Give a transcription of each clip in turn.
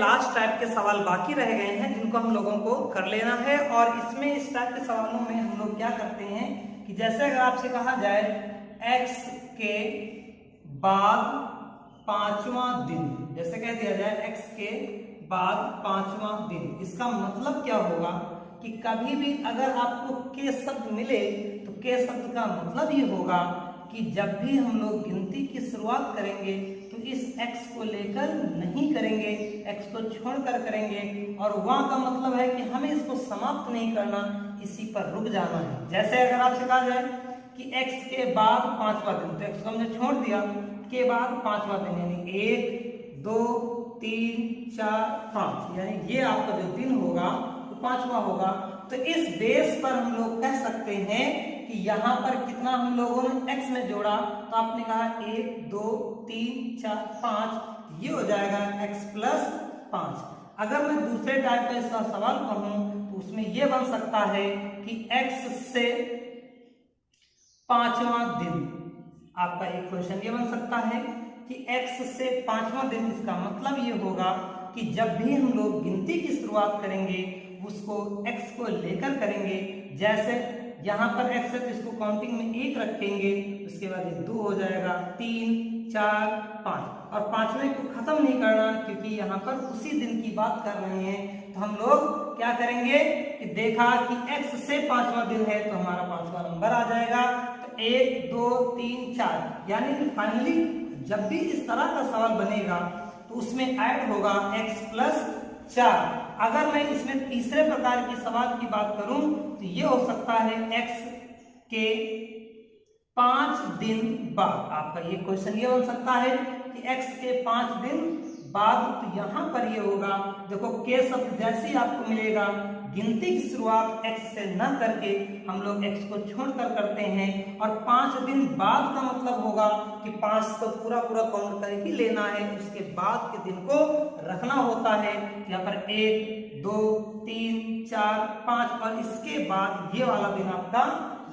Last type के सवाल बाकी रह गए हैं जिनको हम लोगों को कर लेना है। और इसमें इस टाइप के सवालों में हम लोग क्या करते हैं कि जैसे अगर आपसे कहा जाए x के बाद 5वां दिन, जैसे कह दिया जाए x के बाद 5वां दिन, इसका मतलब क्या होगा कि कभी भी अगर आपको के शब्द मिले तो के शब्द का मतलब ये होगा कि जब भी हम लोग गिनती की शुरुआत करेंगे तो इस x को लेकर नहीं करेंगे, x को छोड़कर करेंगे। और वहां का मतलब है कि हमें इसको समाप्त नहीं करना, इसी पर रुक जाना है। जैसे अगर आपसे कहा जाए कि x के बाद 5वां दिन, तो x को हमने छोड़ दिया, के बाद 5वां दिन यानी 1 2 3 4 5, यानी ये आपका जो दिन होगा वो 5वां होगा। तो इस बेस पर हम लोग कह सकते हैं कि यहाँ पर कितना हम लोगों ने x में जोड़ा, तो आपने कहा 1 2 3 4 5, ये हो जाएगा x प्लस 5। अगर मैं दूसरे टाइप का इसका सवाल कहूं तो उसमें यह बन सकता है कि x से 5वां दिन, आपका एक क्वेश्चन ये बन सकता है कि x से 5वां दिन, इसका मतलब ये होगा कि जब भी हम लोग गिनती की शुरुआत करेंगे उसको x को लेकर करेंगे। जैसे यहाँ पर x है तो इसको काउंटिंग में 1 रखेंगे, उसके बाद ये 2 हो जाएगा, 3 4 5, और 5वें को खत्म नहीं करना क्योंकि यहाँ पर उसी दिन की बात कर रहे हैं। तो हम लोग क्या करेंगे कि देखा कि x से 5वां दिन है तो हमारा 5वां नंबर आ जाएगा, तो 1 2 3 4, यानी फाइनली जब भी इस तरह का सवाल बनेगा तो उसमें ऐड होगा x प्लस 4। अगर मैं इसमें तीसरे प्रकार की सवाल की बात करूं तो ये हो सकता है x के 5 दिन बाद, आपका ये क्वेश्चन ये बन सकता है कि x के 5 दिन बाद। तो यहां पर ये होगा, देखो के शब्द जैसे ही आपको मिलेगा, गिनती की शुरुआत x से न करके हम लोग x को छोड़कर करते हैं, और 5 दिन बाद का मतलब होगा कि 5 तो पूरा काउंट कर ही लेना है, उसके बाद के दिन को रखना होता है। यहाँ पर 1 2 3 4 5, और इसके बाद ये वाला दिन आपका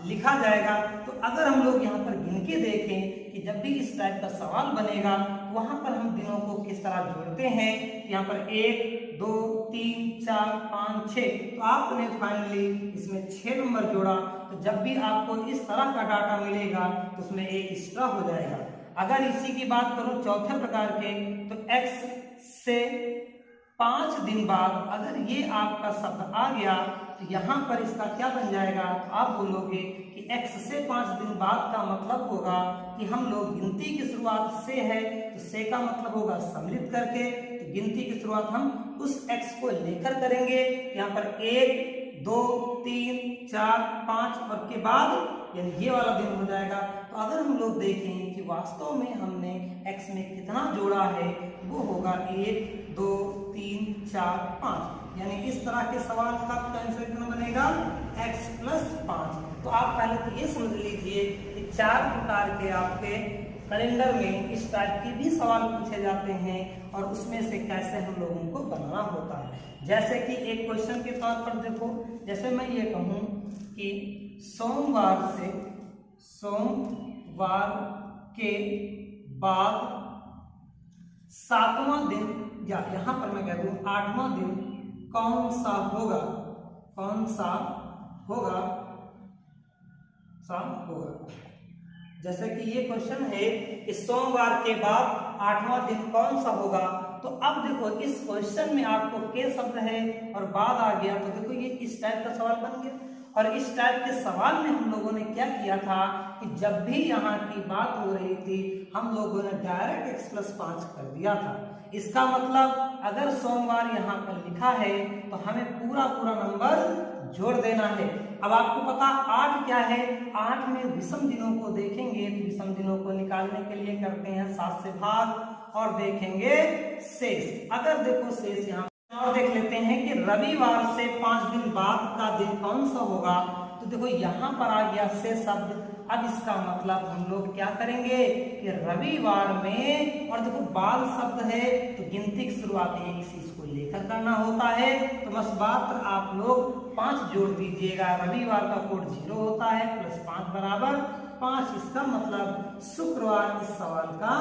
लिखा जाएगा। तो अगर हम लोग यहाँ पर गिन के देखें कि जब भी इस टाइप का सवाल बनेगा वहां पर हम दिनों को किस तरह जोड़ते हैं, यहाँ पर 1 2 3 4 5 6, तो आपने फाइनली इसमें 6 नंबर जोड़ा। तो जब भी आपको इस तरह का डाटा मिलेगा तो उसमें एक एक्स्ट्रा हो जाएगा। अगर इसी की बात करूं चौथे प्रकार के, तो x से 5 दिन बाद अगर ये आपका शब्द आ गया तो यहाँ पर इसका क्या बन जाएगा, तो आप बोलोगे कि x से 5 दिन बाद का मतलब होगा कि हम लोग गिनती की शुरुआत से है तो से का मतलब होगा सम्मिलित करके, तो गिनती की शुरुआत हम उस x को लेकर करेंगे। यहाँ पर 1 2 3 4 5, और के बाद यानी ये वाला दिन हो जाएगा। तो अगर हम लोग देखें कि वास्तव में हमने x में कितना जोड़ा है, वो होगा 1 2 3 4 5, यानी इस तरह के सवाल का आंसर कितना बनेगा, x प्लस 5। तो आप पहले तो ये समझ लीजिए कि 4 प्रकार के आपके कैलेंडर में इस टाइप के भी सवाल पूछे जाते हैं और उसमें से कैसे हम लोगों को बनाना होता है। जैसे कि एक क्वेश्चन के तौर पर देखो, जैसे मैं ये कहूँ कि सोमवार के बाद 7वां दिन, या यहाँ पर मैं कह दूँ 8वां दिन कौन सा होगा, जैसे कि ये क्वेश्चन है कि सोमवार के बाद 8वां दिन कौन सा होगा। तो अब देखो इस क्वेश्चन में आपको के शब्द है और बाद आ गया, तो देखो ये इस टाइप का सवाल बन गया। और इस टाइप के सवाल में हम लोगों ने क्या किया था कि जब भी यहाँ की बात हो रही थी हम लोगों ने डायरेक्ट x प्लस 5 कर दिया था। इसका मतलब अगर सोमवार यहाँ पर लिखा है तो हमें पूरा नंबर जोड़ देना है। अब आपको पता 8 क्या है, 8 में विषम दिनों को देखेंगे तो विषम दिनों को निकालने के लिए करते हैं 7 से भाग और देखेंगे शेष। अगर देखो शेष यहाँ और देख लेते हैं कि रविवार से 5 दिन बाद का दिन कौन सा होगा। तो देखो यहाँ पर आ गया से शब्द। अब इसका मतलब हम लोग क्या करेंगे कि रविवार में, और देखो बाल शब्द है तो गिनती की शुरुआत एक चीज को लेकर करना होता है, तो बस मात्र आप लोग 5 जोड़ दीजिएगा। रविवार का कोड 0 होता है, प्लस 5 बराबर 5। इसका मतलब शुक्रवार इस सवाल का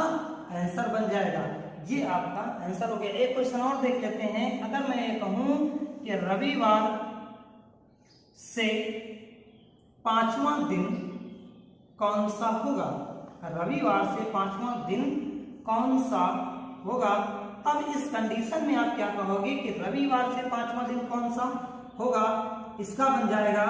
आंसर बन जाएगा। ये आपका आंसर हो गया। एक क्वेश्चन और देख लेते हैं। अगर मैं ये कहूं कि रविवार से 5वां दिन कौन सा होगा, रविवार से 5वां दिन कौन सा होगा, तब इस कंडीशन में आप क्या कहोगे कि रविवार से 5वां दिन कौन सा होगा। इसका बन जाएगा,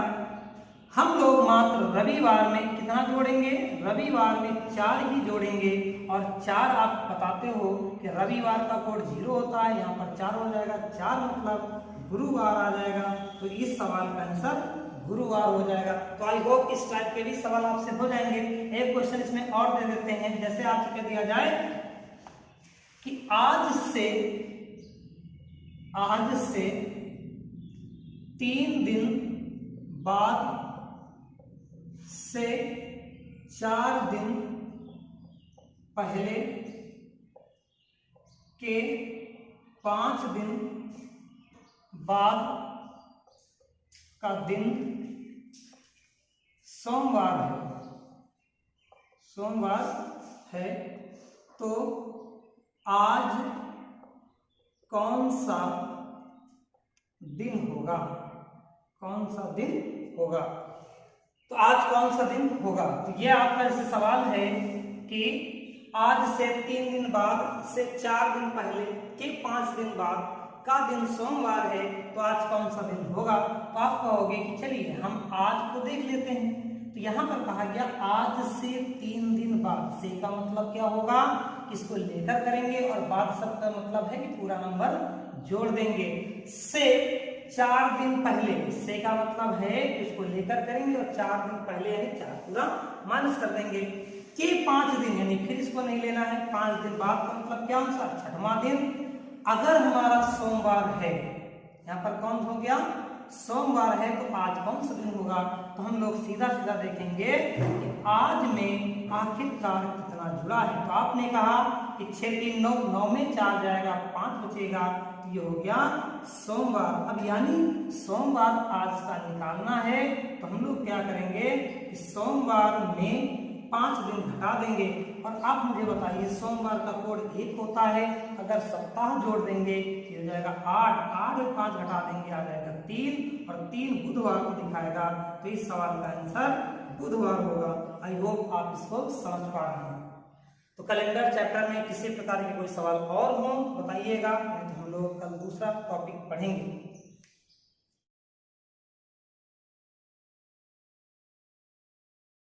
हम लोग मात्र रविवार में कितना जोड़ेंगे, रविवार में 4 ही जोड़ेंगे, और 4 आप बताते हो कि रविवार का कोड 0 होता है, यहाँ पर 4 हो जाएगा, 4 मतलब गुरुवार आ जाएगा। तो इस सवाल का आंसर गुरुवार हो जाएगा। तो आई होप इस टाइप के भी सवाल आपसे हो जाएंगे। एक क्वेश्चन इसमें और दे देते हैं, जैसे आपसे कह दिया जाए कि आज से 3 दिन बाद से 4 दिन पहले के 5 दिन बाद का दिन सोमवार है, तो आज कौन सा दिन होगा, कौन सा दिन होगा। तो आज कौन सा दिन होगा, तो ये आपका जैसे सवाल है कि आज से 3 दिन बाद से 4 दिन पहले के 5 दिन बाद का दिन सोमवार है, तो आज कौन सा दिन होगा। तो आप कहोगे कि चलिए हम आज को देख लेते हैं। तो यहाँ पर कहा गया आज से 3 दिन बाद, से का मतलब क्या होगा, इसको लेकर करेंगे, और बाद सब का मतलब है कि पूरा नंबर जोड़ देंगे। से 4 दिन पहले, से का मतलब है इसको लेकर करेंगे, और 4 दिन पहले यानी 4 पूरा माइनस कर देंगे, के 5 दिन यानी फिर इसको नहीं लेना है, 5 दिन बाद का मतलब क्या होगा, 6वां दिन। अगर हमारा सोमवार है, यहाँ पर कौन हो गया, सोमवार है, तो आज कौन सा दिन होगा। तो हम लोग सीधा सीधा देखेंगे कि आज में आखिरकार कितना जुड़ा है। तो आपने कहा कि 6 3 9, 9 में 4 जाएगा, 5 बचेगा, तो ये हो गया सोमवार। अब यानी सोमवार आज का निकालना है, तो हम लोग क्या करेंगे कि सोमवार में 5 दिन घटा देंगे। और आप मुझे बताइए सोमवार का कोड 1 होता है, अगर सप्ताह जोड़ देंगे तो हो जाएगा 8, 8 में 5 घटा देंगे आ जाएगा 3, और 3 बुधवार को दिखाएगा। तो इस सवाल का आंसर बुधवार होगा। आई होप आप इसको समझ पा रहे हैं। तो कैलेंडर चैप्टर में किसी प्रकार के कोई सवाल और हो बताइएगा, नहीं तो हम लोग कल दूसरा टॉपिक पढ़ेंगे।